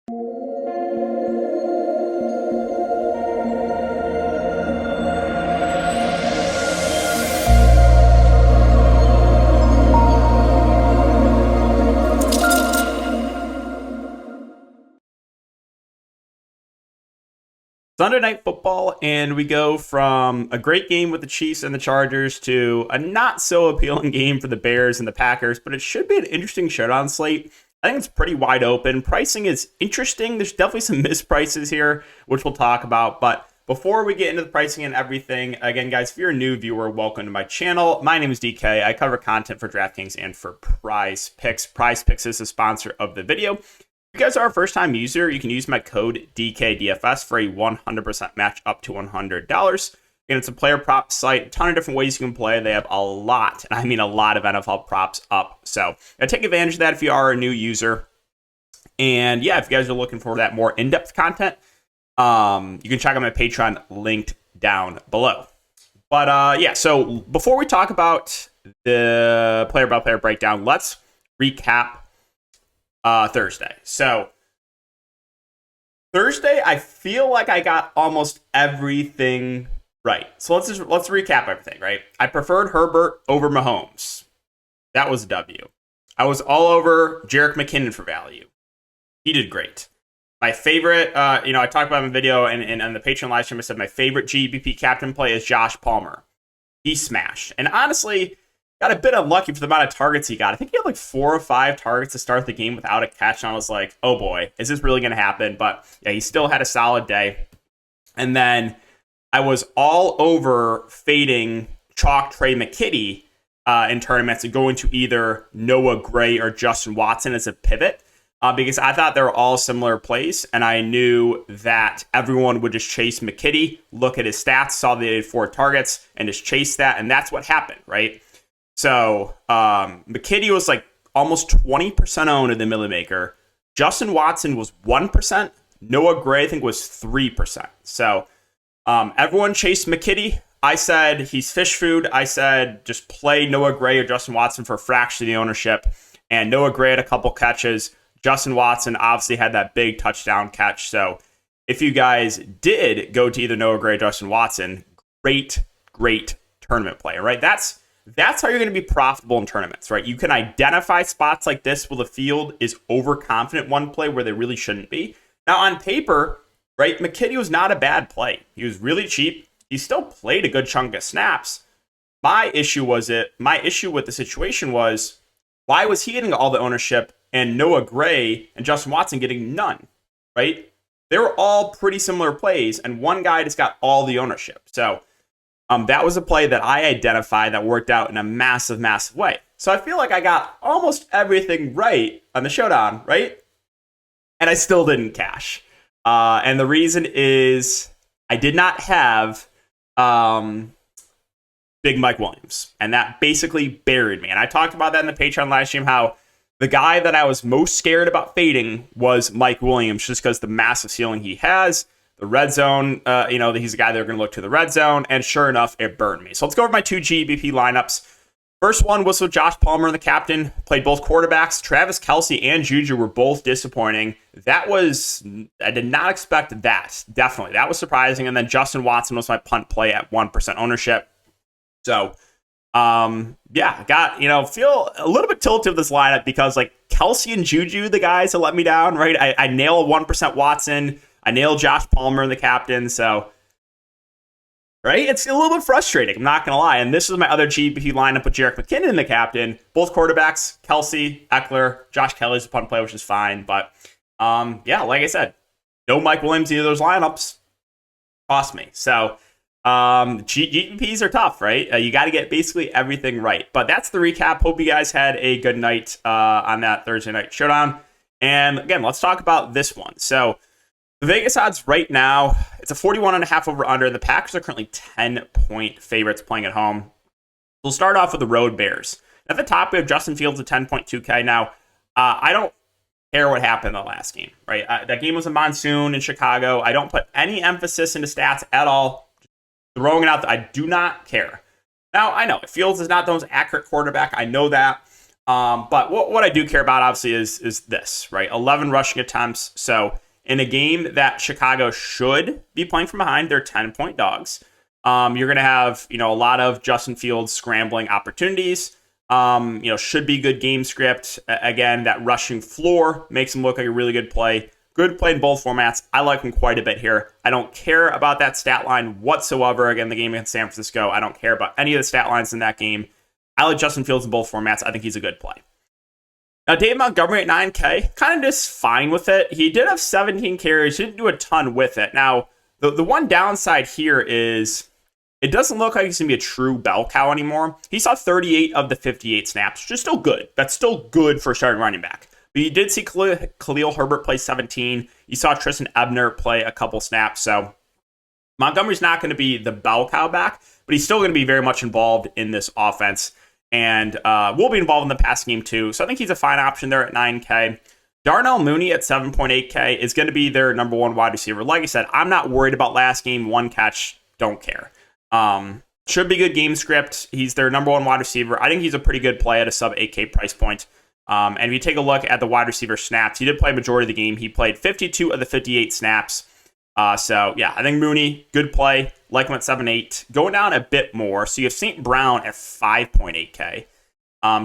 Sunday Night Football, and we go from a great game with the Chiefs and the Chargers to a not so appealing game for the Bears and the Packers, but it should be an interesting showdown slate. I think it's pretty wide open. Pricing is interesting. There's definitely some misprices here, which we'll talk about. But before we get into the pricing and everything, again, guys, if you're a new viewer, welcome to my channel. My name is DK. I cover content for Draftkings and for Prize Picks. Prize Picks is the sponsor of the video. If you guys are a first-time user, you can use my code DKDFS for a 100% match up to $100. And it's a player prop site, a ton of different ways you can play. They have a lot, and I mean a lot of NFL props up. So take advantage of that if you are a new user. And yeah, if you guys are looking for that more in-depth content, you can check out my Patreon linked down below. But yeah, so before we talk about the player-by-player breakdown, let's recap Thursday. So Thursday, I feel like I got almost everything right. So let's recap everything, right? I preferred Herbert over Mahomes. That was a W. I was all over Jerick McKinnon for value. He did great. My favorite, I talked about in the video and on the Patreon live stream, I said my favorite GBP captain play is Josh Palmer. He smashed. And honestly, got a bit unlucky for the amount of targets he got. I think he had like 4 or 5 targets to start the game without a catch. And I was like, oh boy, is this really going to happen? But yeah, he still had a solid day. And then I was all over fading chalk Trey McKitty in tournaments and going to either Noah Gray or Justin Watson as a pivot because I thought they were all similar plays. And I knew that everyone would just chase McKitty, look at his stats, saw that he had 4 targets, and just chase that. And that's what happened, right? So McKitty was like almost 20% owned in the Millie Maker. Justin Watson was 1%. Noah Gray, I think, was 3%. So everyone chased McKitty. I said he's fish food. I said just play Noah Gray or Justin Watson for a fraction of the ownership. And Noah Gray had a couple catches. Justin Watson obviously had that big touchdown catch. So if you guys did go to either Noah Gray or Justin Watson, great tournament play, right? That's how you're going to be profitable in tournaments, right? You can identify spots like this where the field is overconfident one play where they really shouldn't be. Now, on paper, right, McKitty was not a bad play. He was really cheap. He still played a good chunk of snaps. My issue with the situation was, why was he getting all the ownership and Noah Gray and Justin Watson getting none, right? They were all pretty similar plays, and one guy just got all the ownership. So that was a play that I identified that worked out in a massive way. So I feel like I got almost everything right on the showdown, right? And I still didn't cash. And the reason is I did not have Big Mike Williams. And that basically buried me. And I talked about that in the Patreon live stream, how the guy that I was most scared about fading was Mike Williams, just because the massive ceiling he has. The red zone, he's a guy they're going to look to the red zone, and sure enough, it burned me. So let's go over my 2 GBP lineups. First one was with Josh Palmer and the captain, played both quarterbacks. Travis Kelce and Juju were both disappointing. I did not expect that, definitely. That was surprising. And then Justin Watson was my punt play at 1% ownership. So, feel a little bit tilted with this lineup because like Kelce and Juju, the guys that let me down, right? I nail a 1% Watson. I nailed Josh Palmer and the captain, so, right? It's a little bit frustrating, I'm not going to lie. And this is my other GBP lineup with Jerick McKinnon and the captain. Both quarterbacks, Kelce, Eckler, Josh Kelly's a punt play, which is fine. But, like I said, no Mike Williams in either of those lineups. Cost me. So, GBPs are tough, right? You got to get basically everything right. But that's the recap. Hope you guys had a good night on that Thursday night showdown. And, again, let's talk about this one. So, the Vegas odds right now, it's a 41.5 over under, and the Packers are currently 10-point favorites playing at home. We'll start off with the road Bears. At the top, we have Justin Fields at 10.2K. Now, I don't care what happened in the last game, right? That game was a monsoon in Chicago. I don't put any emphasis into stats at all. Just throwing it out there, I do not care. Now, I know Fields is not the most accurate quarterback. I know that. But what I do care about, obviously, is this, right? 11 rushing attempts. So in a game that Chicago should be playing from behind, they're 10-point dogs. You're going to have, a lot of Justin Fields scrambling opportunities. Should be good game script. Again, that rushing floor makes him look like a really good play. Good play in both formats. I like him quite a bit here. I don't care about that stat line whatsoever. Again, the game against San Francisco, I don't care about any of the stat lines in that game. I like Justin Fields in both formats. I think he's a good play. Now, Dave Montgomery at 9K, kind of just fine with it. He did have 17 carries. He didn't do a ton with it. Now, the one downside here is it doesn't look like he's going to be a true bell cow anymore. He saw 38 of the 58 snaps, which is still good. That's still good for a starting running back. But you did see Khalil Herbert play 17. You saw Tristan Ebner play a couple snaps. So Montgomery's not going to be the bell cow back, but he's still going to be very much involved in this offense. And will be involved in the passing game too. So I think he's a fine option there at 9K. Darnell Mooney at 7.8K is going to be their number one wide receiver. Like I said, I'm not worried about last game, one catch, don't care. Should be good game script. He's their number one wide receiver. I think he's a pretty good play at a sub 8K price point. And if you take a look at the wide receiver snaps, he did play a majority of the game. He played 52 of the 58 snaps. So yeah, I think Mooney, good play. Like him at 7.8. Going down a bit more. So you have St. Brown at 5.8K.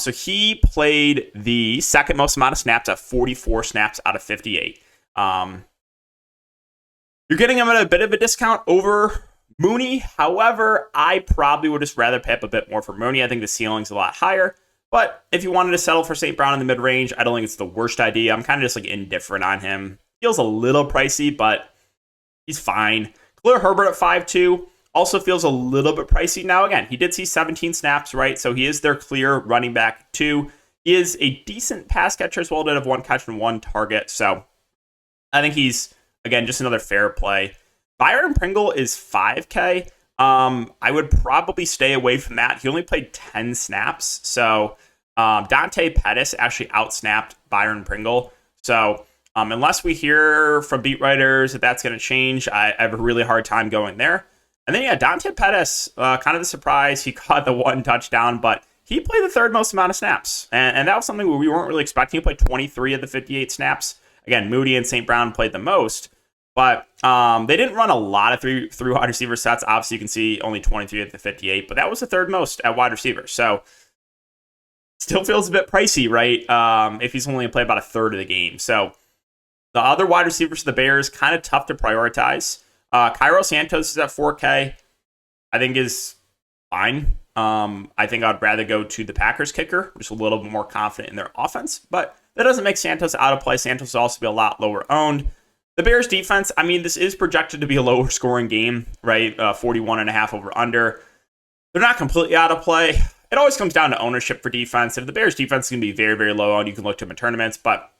So he played the second most amount of snaps at 44 snaps out of 58. You're getting him at a bit of a discount over Mooney. However, I probably would just rather pay up a bit more for Mooney. I think the ceiling's a lot higher. But if you wanted to settle for St. Brown in the mid-range, I don't think it's the worst idea. I'm kind of just like indifferent on him. Feels a little pricey, but he's fine. Khalil Herbert at 5.2 also feels a little bit pricey. Now, again, he did see 17 snaps, right? So he is their clear running back 2. He is a decent pass catcher as well. Did have one catch and one target. So I think he's, again, just another fair play. Byron Pringle is 5K. I would probably stay away from that. He only played 10 snaps. So Dante Pettis actually outsnapped Byron Pringle. So unless we hear from beat writers that that's going to change, I have a really hard time going there. And then, yeah, Dante Pettis, kind of the surprise. He caught the one touchdown, but he played the third most amount of snaps. And that was something we weren't really expecting. He played 23 of the 58 snaps. Again, Moody and St. Brown played the most. But they didn't run a lot of through wide receiver sets. Obviously, you can see only 23 at the 58, but that was the third most at wide receiver. So still feels a bit pricey, right? If he's only played about a third of the game. So the other wide receivers for the Bears, kind of tough to prioritize. Cairo Santos is at 4K. I think is fine. I think I'd rather go to the Packers kicker, just a little bit more confident in their offense. But that doesn't make Santos out of play. Santos will also be a lot lower owned. The Bears defense, I mean, this is projected to be a lower scoring game, right? 41.5 over under. They're not completely out of play. It always comes down to ownership for defense. If the Bears defense is going to be very, very low owned, you can look to them in tournaments. But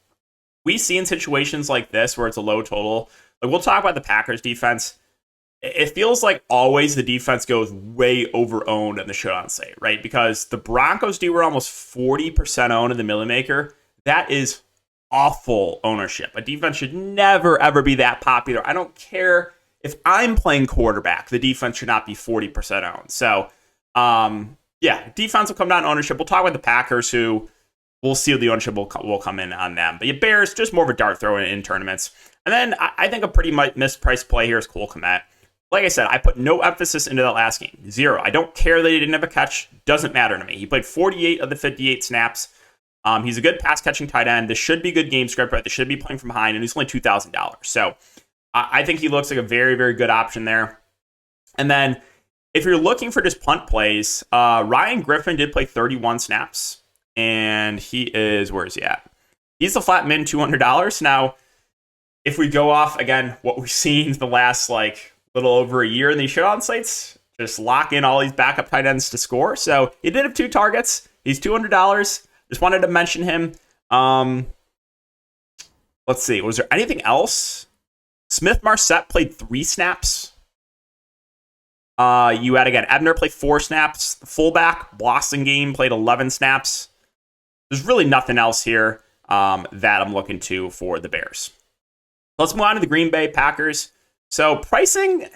we see in situations like this where it's a low total, like we'll talk about the Packers defense. It feels like always the defense goes way over owned in the showdown slate, right? Because the Broncos were almost 40% owned in the Millie Maker. That is awful ownership. A defense should never, ever be that popular. I don't care if I'm playing quarterback. The defense should not be 40% owned. So, yeah, defense will come down to ownership. We'll talk about the Packers, who we'll see the ownership will come in on them. But yeah, Bears, just more of a dart throw in tournaments. And then I think a pretty mispriced play here is Cole Kmet. Like I said, I put no emphasis into that last game. 0. I don't care that he didn't have a catch. Doesn't matter to me. He played 48 of the 58 snaps. He's a good pass-catching tight end. This should be good game script, right? They should be playing from behind, and he's only $2,000. So I think he looks like a very, very good option there. And then if you're looking for just punt plays, Ryan Griffin did play 31 snaps, and he is, where is he at? He's a flat min $200. Now, if we go off, again, what we've seen the last, little over a year in these showdown slates, just lock in all these backup tight ends to score. So he did have 2 targets. He's $200. Just wanted to mention him. Let's see. Was there anything else? Smith Marset played 3 snaps. You had, again, Ebner played 4 snaps. The fullback, Blossingame, played 11 snaps. There's really nothing else here that I'm looking to for the Bears. Let's move on to the Green Bay Packers. So pricing, a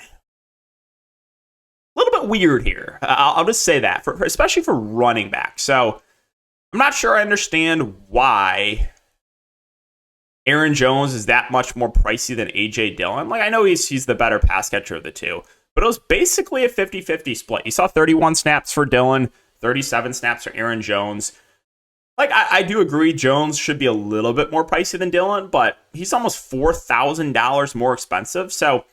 little bit weird here. I'll just say that, especially for running back. So I'm not sure I understand why Aaron Jones is that much more pricey than A.J. Dillon. Like, I know he's the better pass catcher of the two, but it was basically a 50-50 split. You saw 31 snaps for Dillon, 37 snaps for Aaron Jones. Like, I do agree Jones should be a little bit more pricey than Dillon, but he's almost $4,000 more expensive. So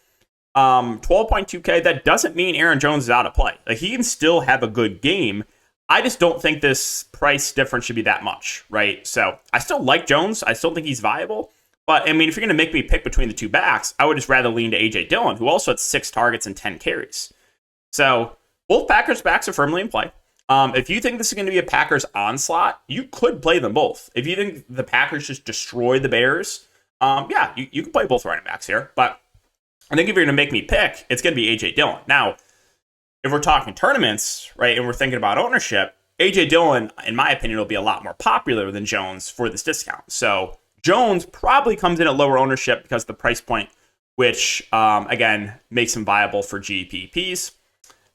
12.2K, that doesn't mean Aaron Jones is out of play. Like, he can still have a good game. I just don't think this price difference should be that much, right? So I still like Jones. I still think he's viable. But, I mean, if you're going to make me pick between the two backs, I would just rather lean to A.J. Dillon, who also had 6 targets and 10 carries. So both Packers backs are firmly in play. If you think this is going to be a Packers onslaught, you could play them both. If you think the Packers just destroy the Bears, yeah, you can play both running backs here. But I think if you're going to make me pick, it's going to be A.J. Dillon. Now, if we're talking tournaments, right, and we're thinking about ownership, A.J. Dillon, in my opinion, will be a lot more popular than Jones for this discount. So Jones probably comes in at lower ownership because of the price point, which, again, makes him viable for GPPs.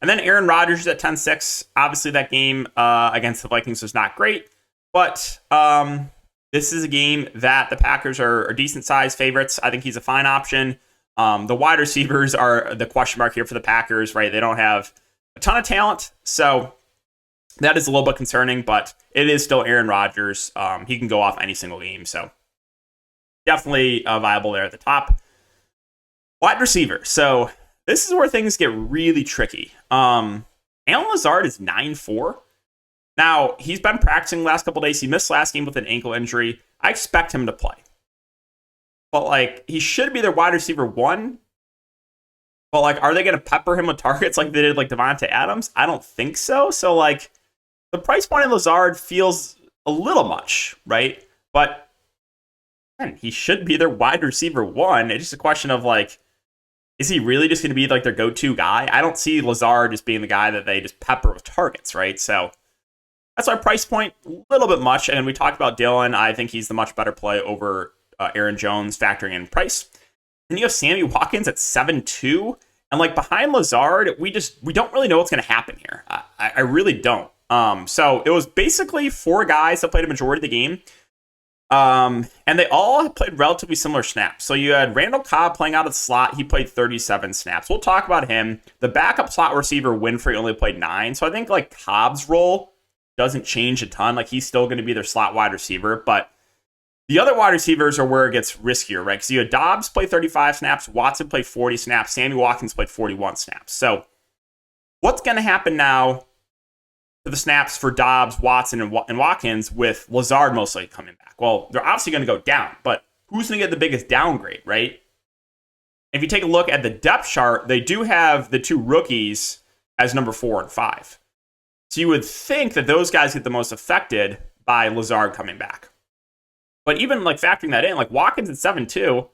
And then Aaron Rodgers is at 10-6. Obviously, that game against the Vikings was not great, but this is a game that the Packers are decent-sized favorites. I think he's a fine option. The wide receivers are the question mark here for the Packers, right? They don't have a ton of talent, so that is a little bit concerning, but it is still Aaron Rodgers. He can go off any single game, so definitely viable there at the top. Wide receiver. So this is where things get really tricky. Allen Lazard is 9-4. Now, he's been practicing the last couple of days. He missed last game with an ankle injury. I expect him to play. But, like, he should be their wide receiver 1. But, like, are they going to pepper him with targets like they did, like, Devontae Adams? I don't think so. So, like, the price point in Lazard feels a little much, right? But, man, he should be their wide receiver 1. It's just a question of, like, is he really just going to be, like, their go-to guy? I don't see Lazard just being the guy that they just pepper with targets, right? So that's our price point, a little bit much. And we talked about Dillon. I think he's the much better play over Aaron Jones, factoring in price. Then you have Sammy Watkins at 7-2. And, like, behind Lazard, we don't really know what's going to happen here. I really don't. So it was basically 4 guys that played a majority of the game. And they all played relatively similar snaps. So you had Randall Cobb playing out of the slot. He played 37 snaps. We'll talk about him. The backup slot receiver, Winfrey, only played 9. So I think, like, Cobb's role doesn't change a ton. Like, he's still going to be their slot wide receiver. But the other wide receivers are where it gets riskier, right? Because you had Dobbs play 35 snaps. Watson played 40 snaps. Sammy Watkins played 41 snaps. So what's going to happen now to the snaps for Dobbs, Watson, and Watkins with Lazard mostly coming back? Well, they're obviously going to go down, but who's going to get the biggest downgrade, right? If you take a look at the depth chart, they do have the 2 rookies as number 4 and 5. So you would think that those guys get the most affected by Lazard coming back. But even, like, factoring that in, like, Watkins at 7-2,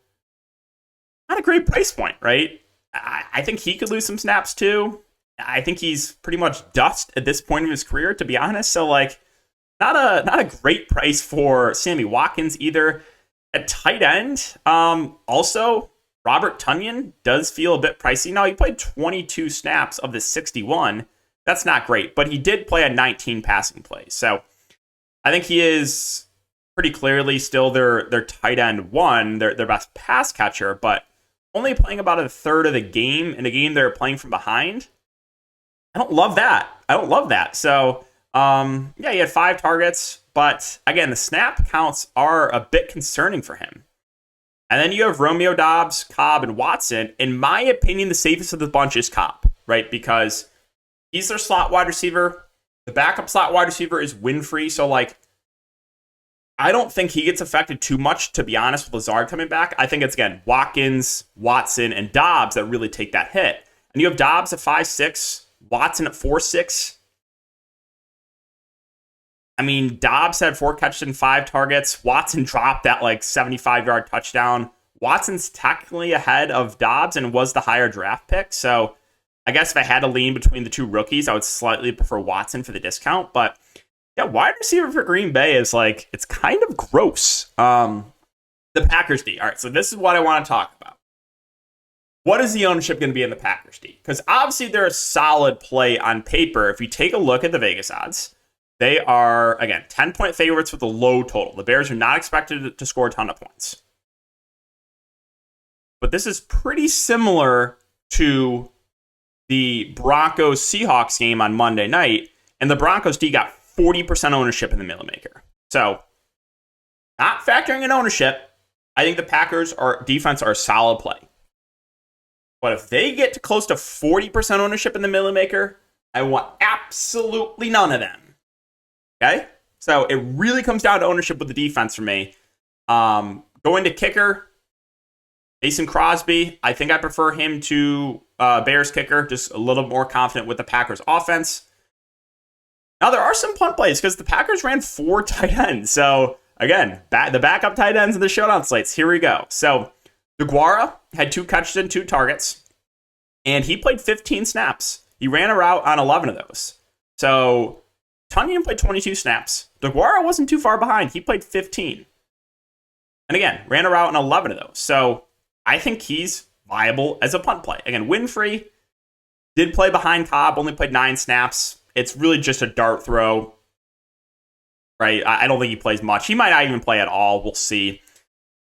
not a great price point, right? I think he could lose some snaps too. I think he's pretty much dust at this point of his career, to be honest. So, like, not a great price for Sammy Watkins either. At tight end, also, Robert Tonyan does feel a bit pricey. Now, he played 22 snaps of the 61. That's not great, but he did play a 19 passing plays. So I think he is pretty clearly still their tight end 1, their best pass catcher, but only playing about a third of the game in a game they're playing from behind. I don't love that. So, yeah, he had 5 targets, but again, the snap counts are a bit concerning for him. And then you have Romeo Dobbs, Cobb, and Watson. In my opinion, the safest of the bunch is Cobb, right? Because he's their slot wide receiver. The backup slot wide receiver is Winfrey. So, like, I don't think he gets affected too much, to be honest, with Lazard coming back. I think it's, again, Watkins, Watson, and Dobbs that really take that hit. And you have Dobbs at 5'6", Watson at 4'6". I mean, Dobbs had 4 catches and 5 targets. Watson dropped that, like, 75-yard touchdown. Watson's technically ahead of Dobbs and was the higher draft pick. So I guess if I had to lean between the 2 rookies, I would slightly prefer Watson for the discount. But yeah, wide receiver for Green Bay is, like, it's kind of gross. The Packers D. All right, so this is what I want to talk about. What is the ownership going to be in the Packers D? Because obviously they're a solid play on paper. If you take a look at the Vegas odds, They are, again, 10-point favorites with a low total. The Bears are not expected to score a ton of points. But this is pretty similar to the Broncos-Seahawks game on Monday night, and the Broncos D got 40% ownership in the Millie Maker. So, not factoring in ownership, I think the Packers' defense are a solid play. But if they get to close to 40% ownership in the Millie Maker, I want absolutely none of them. Okay? So it really comes down to ownership with the defense for me. Going to kicker, Mason Crosby. I think I prefer him to Bears kicker, just a little more confident with the Packers offense. Now, there are some punt plays because the Packers ran 4 tight ends. So, again, the backup tight ends in the showdown slates. Here we go. So, DeGuara had 2 catches and 2 targets, and he played 15 snaps. He ran a route on 11 of those. So, Tunyon played 22 snaps. DeGuara wasn't too far behind. He played 15. And again, ran a route on 11 of those. So, I think he's viable as a punt play. Again, Winfrey did play behind Cobb, only played 9 snaps. It's really just a dart throw, right? I don't think he plays much. He might not even play at all. We'll see.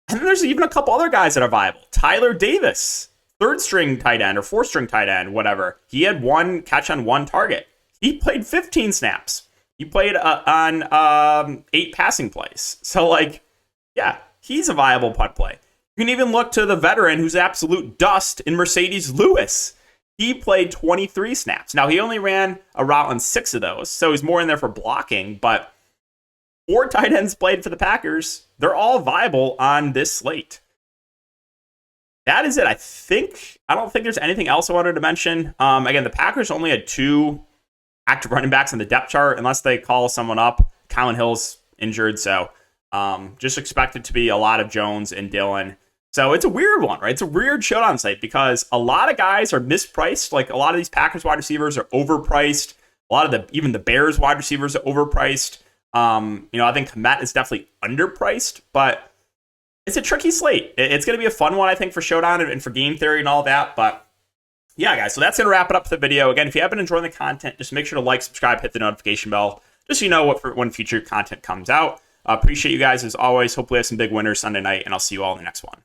And then there's even a couple other guys that are viable. Tyler Davis, 3rd-string tight end or 4th-string tight end, whatever. He had 1 catch on 1 target. He played 15 snaps. He played on 8 passing plays. So, like, yeah, he's a viable punt play. You can even look to the veteran who's absolute dust in Mercedes Lewis. He played 23 snaps. Now, he only ran a route on 6 of those, so he's more in there for blocking, but 4 tight ends played for the Packers. They're all viable on this slate. That is it. I don't think there's anything else I wanted to mention. Again, the Packers only had 2 active running backs on the depth chart, unless they call someone up. Kylan Hill's injured, so just expect it to be a lot of Jones and Dillon. So it's a weird one, right? It's a weird showdown slate because a lot of guys are mispriced. Like a lot of these Packers wide receivers are overpriced. A lot of even the Bears wide receivers are overpriced. I think Kmet is definitely underpriced, but it's a tricky slate. It's going to be a fun one, I think, for Showdown and for game theory and all that. But yeah, guys, so that's going to wrap it up for the video. Again, if you have been enjoying the content, just make sure to like, subscribe, hit the notification bell, just so you know when future content comes out. Appreciate you guys as always. Hopefully, have some big winners Sunday night, and I'll see you all in the next one.